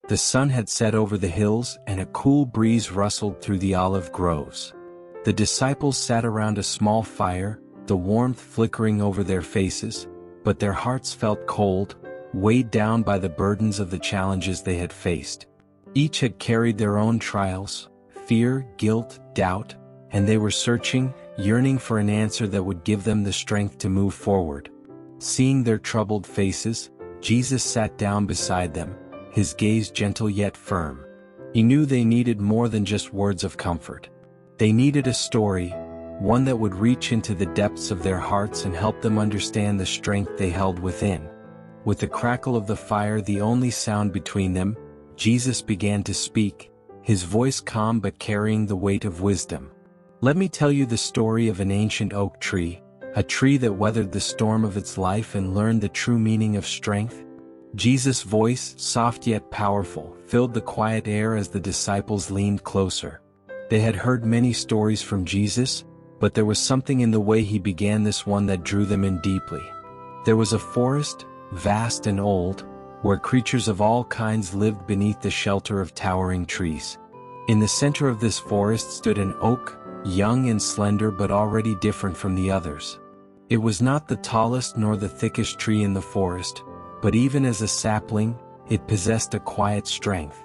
The sun had set over the hills, and a cool breeze rustled through the olive groves. The disciples sat around a small fire, the warmth flickering over their faces, but their hearts felt cold, weighed down by the burdens of the challenges they had faced. Each had carried their own trials, fear, guilt, doubt, and they were searching, yearning for an answer that would give them the strength to move forward. Seeing their troubled faces, Jesus sat down beside them, his gaze gentle yet firm. He knew they needed more than just words of comfort. They needed a story, one that would reach into the depths of their hearts and help them understand the strength they held within. With the crackle of the fire the only sound between them, Jesus began to speak, his voice calm but carrying the weight of wisdom. "Let me tell you the story of an ancient oak tree, a tree that weathered the storm of its life and learned the true meaning of strength." Jesus' voice, soft yet powerful, filled the quiet air as the disciples leaned closer. They had heard many stories from Jesus, but there was something in the way he began this one that drew them in deeply. There was a forest, vast and old, where creatures of all kinds lived beneath the shelter of towering trees. In the center of this forest stood an oak, young and slender but already different from the others. It was not the tallest nor the thickest tree in the forest, but even as a sapling, it possessed a quiet strength.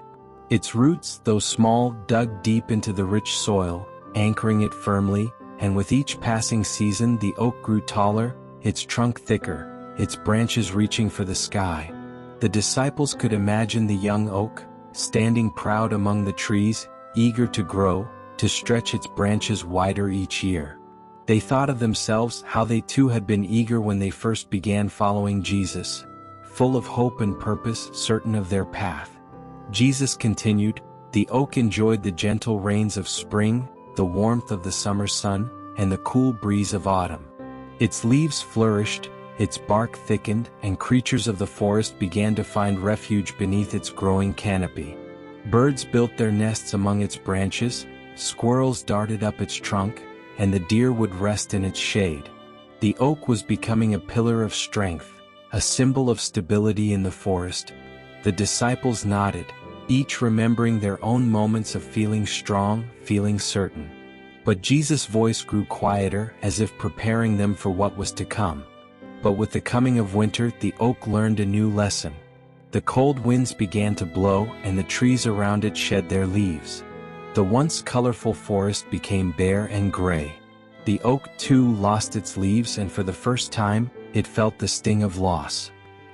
Its roots, though small, dug deep into the rich soil, anchoring it firmly, and with each passing season the oak grew taller, its trunk thicker, its branches reaching for the sky. The disciples could imagine the young oak, standing proud among the trees, eager to grow, to stretch its branches wider each year. They thought of themselves how they too had been eager when they first began following Jesus, full of hope and purpose, certain of their path. Jesus continued, "The oak enjoyed the gentle rains of spring, the warmth of the summer sun, and the cool breeze of autumn. Its leaves flourished, its bark thickened, and creatures of the forest began to find refuge beneath its growing canopy. Birds built their nests among its branches, squirrels darted up its trunk, and the deer would rest in its shade. The oak was becoming a pillar of strength, a symbol of stability in the forest." The disciples nodded, each remembering their own moments of feeling strong, feeling certain. But Jesus' voice grew quieter, as if preparing them for what was to come. But with the coming of winter, the oak learned a new lesson. The cold winds began to blow, and the trees around it shed their leaves. The once colorful forest became bare and gray. The oak, too, lost its leaves, and for the first time, it felt the sting of loss.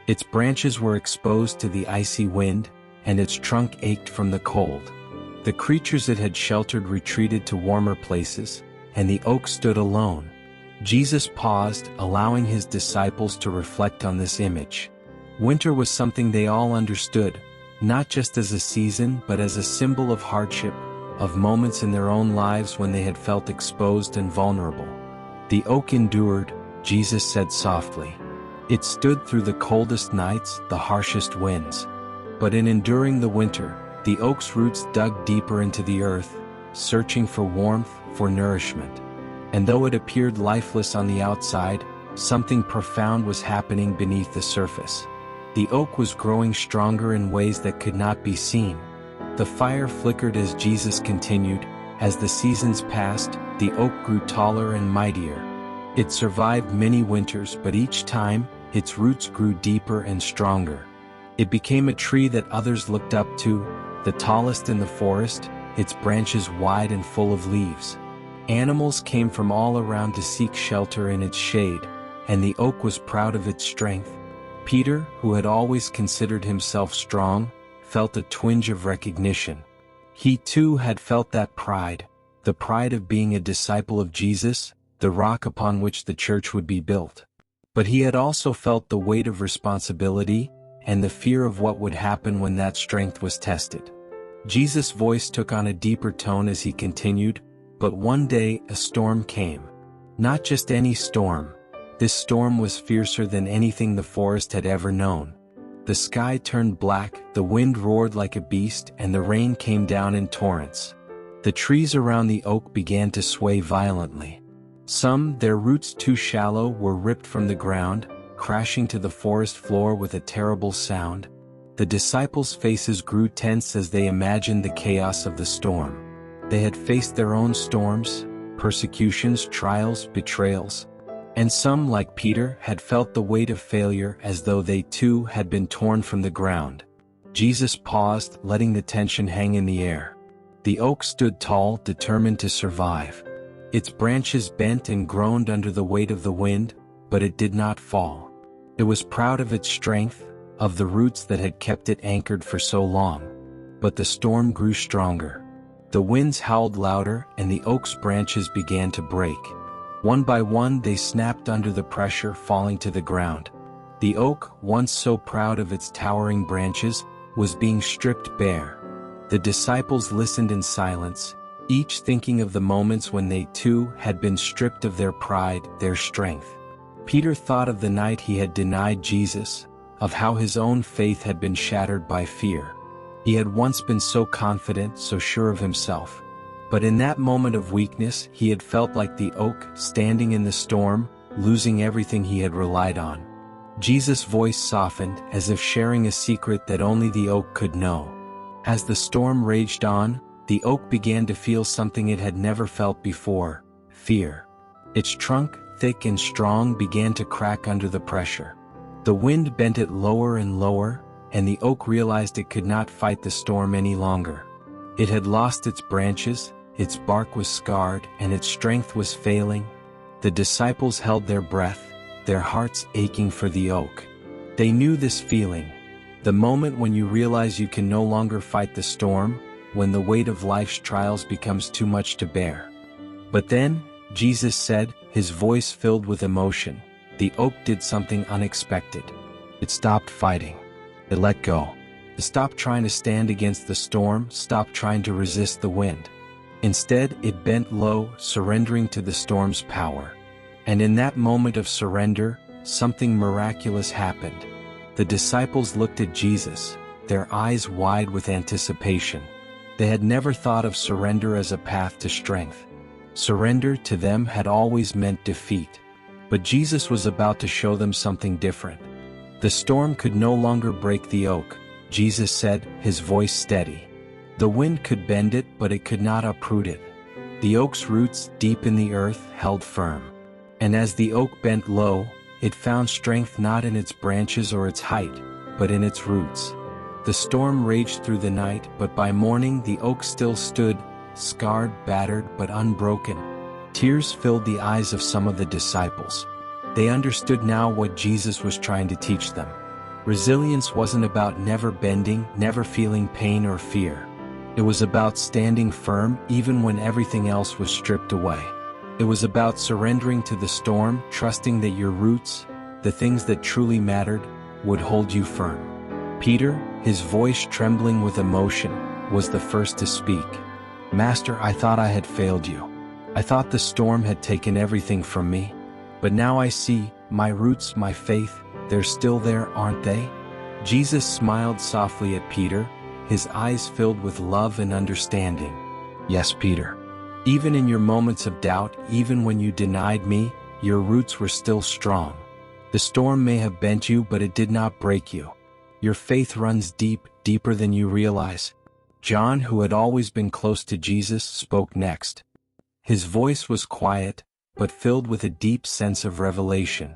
Its branches were exposed to the icy wind, and its trunk ached from the cold. The creatures it had sheltered retreated to warmer places, and the oak stood alone. Jesus paused, allowing his disciples to reflect on this image. Winter was something they all understood, not just as a season but as a symbol of hardship, of moments in their own lives when they had felt exposed and vulnerable. "The oak endured," Jesus said softly. "It stood through the coldest nights, the harshest winds. But in enduring the winter, the oak's roots dug deeper into the earth, searching for warmth, for nourishment. And though it appeared lifeless on the outside, something profound was happening beneath the surface. The oak was growing stronger in ways that could not be seen." The fire flickered as Jesus continued, "As the seasons passed, the oak grew taller and mightier. It survived many winters, but each time, its roots grew deeper and stronger. It became a tree that others looked up to, the tallest in the forest, its branches wide and full of leaves. Animals came from all around to seek shelter in its shade, and the oak was proud of its strength. Peter, who had always considered himself strong, felt a twinge of recognition. He too had felt that pride, the pride of being a disciple of Jesus, the rock upon which the church would be built. But he had also felt the weight of responsibility, and the fear of what would happen when that strength was tested. Jesus' voice took on a deeper tone as he continued, "But one day a storm came. Not just any storm. This storm was fiercer than anything the forest had ever known. The sky turned black, the wind roared like a beast, and the rain came down in torrents. The trees around the oak began to sway violently. Some, their roots too shallow, were ripped from the ground, crashing to the forest floor with a terrible sound. The disciples' faces grew tense as they imagined the chaos of the storm. They had faced their own storms, persecutions, trials, betrayals. And some, like Peter, had felt the weight of failure as though they too had been torn from the ground. Jesus paused, letting the tension hang in the air. The oak stood tall, determined to survive. Its branches bent and groaned under the weight of the wind, but it did not fall. It was proud of its strength, of the roots that had kept it anchored for so long. But the storm grew stronger. The winds howled louder, and the oak's branches began to break. One by one they snapped under the pressure, falling to the ground. The oak, once so proud of its towering branches, was being stripped bare. The disciples listened in silence, each thinking of the moments when they too had been stripped of their pride, their strength. Peter thought of the night he had denied Jesus, of how his own faith had been shattered by fear. He had once been so confident, so sure of himself. But in that moment of weakness, he had felt like the oak, standing in the storm, losing everything he had relied on. Jesus' voice softened, as if sharing a secret that only the oak could know. As the storm raged on, the oak began to feel something it had never felt before: fear. Its trunk, thick and strong, began to crack under the pressure. The wind bent it lower and lower, and the oak realized it could not fight the storm any longer. It had lost its branches, its bark was scarred, and its strength was failing. The disciples held their breath, their hearts aching for the oak. They knew this feeling, the moment when you realize you can no longer fight the storm, when the weight of life's trials becomes too much to bear. But then, Jesus said, his voice filled with emotion, the oak did something unexpected. It stopped fighting. It let go. It stopped trying to stand against the storm, stopped trying to resist the wind. Instead, it bent low, surrendering to the storm's power. And in that moment of surrender, something miraculous happened. The disciples looked at Jesus, their eyes wide with anticipation. They had never thought of surrender as a path to strength. Surrender to them had always meant defeat. But Jesus was about to show them something different. The storm could no longer break the oak, Jesus said, his voice steady. The wind could bend it, but it could not uproot it. The oak's roots, deep in the earth, held firm. And as the oak bent low, it found strength not in its branches or its height, but in its roots. The storm raged through the night, but by morning the oak still stood, scarred, battered, but unbroken. Tears filled the eyes of some of the disciples. They understood now what Jesus was trying to teach them. Resilience wasn't about never bending, never feeling pain or fear. It was about standing firm even when everything else was stripped away. It was about surrendering to the storm, trusting that your roots, the things that truly mattered, would hold you firm. Peter, his voice trembling with emotion, was the first to speak. "Master, I thought I had failed you. I thought the storm had taken everything from me. But now I see, my roots, my faith, they're still there, aren't they?" Jesus smiled softly at Peter, his eyes filled with love and understanding. "Yes, Peter. Even in your moments of doubt, even when you denied me, your roots were still strong. The storm may have bent you, but it did not break you. Your faith runs deep, deeper than you realize." John, who had always been close to Jesus, spoke next. His voice was quiet, but filled with a deep sense of revelation.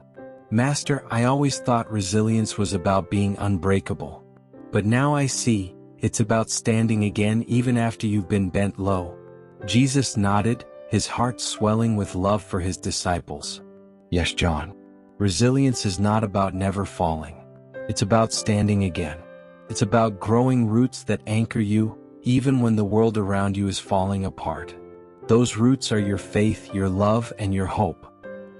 "Master, I always thought resilience was about being unbreakable. But now I see, it's about standing again even after you've been bent low." Jesus nodded, his heart swelling with love for his disciples. "Yes, John. Resilience is not about never falling. It's about standing again. It's about growing roots that anchor you, even when the world around you is falling apart. Those roots are your faith, your love, and your hope.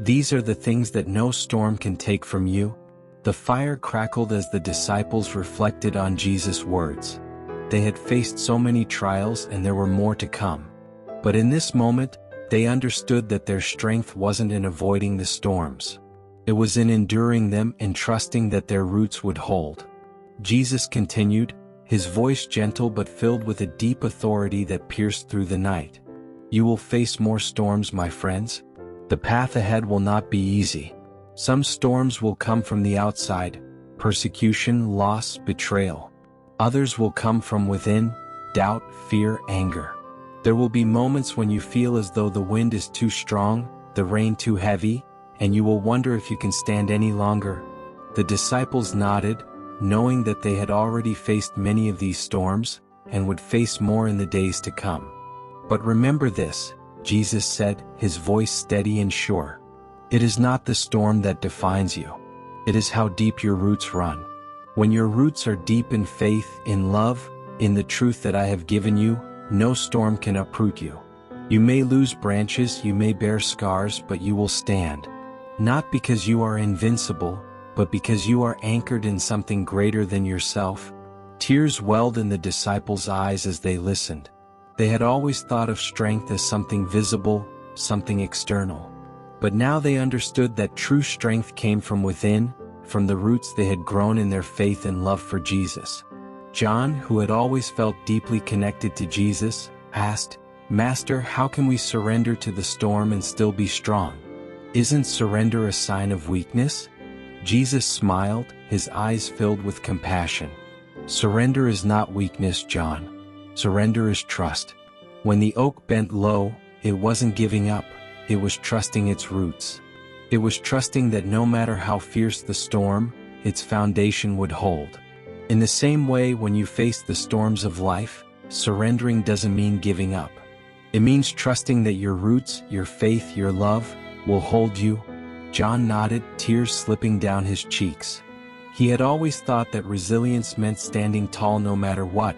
These are the things that no storm can take from you." The fire crackled as the disciples reflected on Jesus' words. They had faced so many trials and there were more to come. But in this moment, they understood that their strength wasn't in avoiding the storms. It was in enduring them and trusting that their roots would hold. Jesus continued, his voice gentle but filled with a deep authority that pierced through the night. "You will face more storms, my friends. The path ahead will not be easy. Some storms will come from the outside, persecution, loss, betrayal. Others will come from within, doubt, fear, anger. There will be moments when you feel as though the wind is too strong, the rain too heavy, and you will wonder if you can stand any longer. The disciples nodded, knowing that they had already faced many of these storms, and would face more in the days to come. But remember this, Jesus said, his voice steady and sure. It is not the storm that defines you. It is how deep your roots run. When your roots are deep in faith, in love, in the truth that I have given you, no storm can uproot you. You may lose branches, you may bear scars, but you will stand. Not because you are invincible, but because you are anchored in something greater than yourself. Tears welled in the disciples' eyes as they listened. They had always thought of strength as something visible, something external. But now they understood that true strength came from within, from the roots they had grown in their faith and love for Jesus. John, who had always felt deeply connected to Jesus, asked, "Master, how can we surrender to the storm and still be strong? Isn't surrender a sign of weakness?" Jesus smiled, his eyes filled with compassion. "Surrender is not weakness, John. Surrender is trust." When the oak bent low, it wasn't giving up, it was trusting its roots. It was trusting that no matter how fierce the storm, its foundation would hold. In the same way, when you face the storms of life, surrendering doesn't mean giving up. It means trusting that your roots, your faith, your love, will hold you. John nodded, tears slipping down his cheeks. He had always thought that resilience meant standing tall no matter what,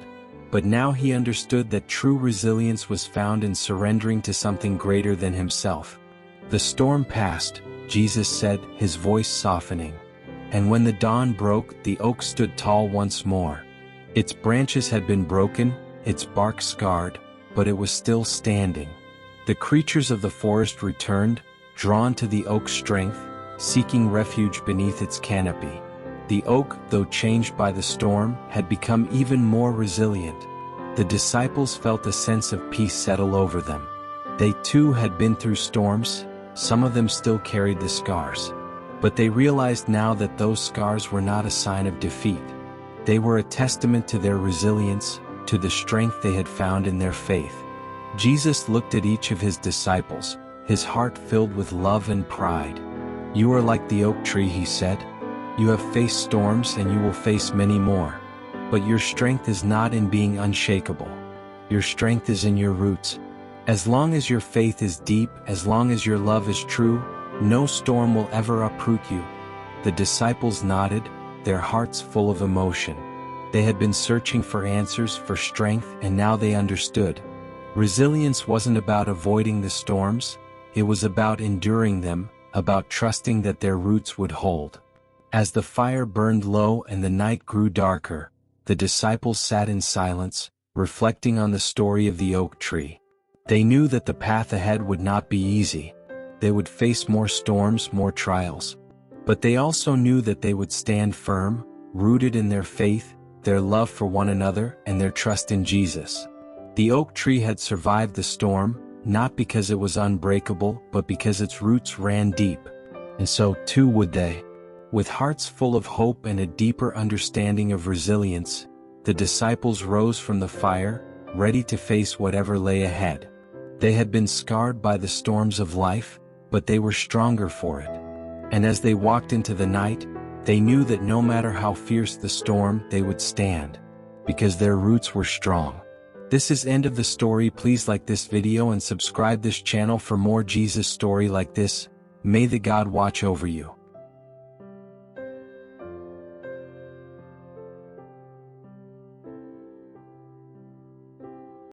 but now he understood that true resilience was found in surrendering to something greater than himself. The storm passed, Jesus said, his voice softening. And when the dawn broke, the oak stood tall once more. Its branches had been broken, its bark scarred, but it was still standing. The creatures of the forest returned, drawn to the oak's strength, seeking refuge beneath its canopy. The oak, though changed by the storm, had become even more resilient. The disciples felt a sense of peace settle over them. They too had been through storms, some of them still carried the scars. But they realized now that those scars were not a sign of defeat. They were a testament to their resilience, to the strength they had found in their faith. Jesus looked at each of his disciples, his heart filled with love and pride. "You are like the oak tree," he said. "You have faced storms and you will face many more. But your strength is not in being unshakable. Your strength is in your roots. As long as your faith is deep, as long as your love is true, no storm will ever uproot you." The disciples nodded, their hearts full of emotion. They had been searching for answers, for strength, and now they understood. Resilience wasn't about avoiding the storms, it was about enduring them, about trusting that their roots would hold. As the fire burned low and the night grew darker, the disciples sat in silence, reflecting on the story of the oak tree. They knew that the path ahead would not be easy. They would face more storms, more trials. But they also knew that they would stand firm, rooted in their faith, their love for one another, and their trust in Jesus. The oak tree had survived the storm, not because it was unbreakable, but because its roots ran deep. And so too would they. With hearts full of hope and a deeper understanding of resilience, the disciples rose from the fire, ready to face whatever lay ahead. They had been scarred by the storms of life, but they were stronger for it. And as they walked into the night, they knew that no matter how fierce the storm, they would stand, because their roots were strong. This is end of the story. Please like this video and subscribe this channel for more Jesus story like this. May the God watch over you.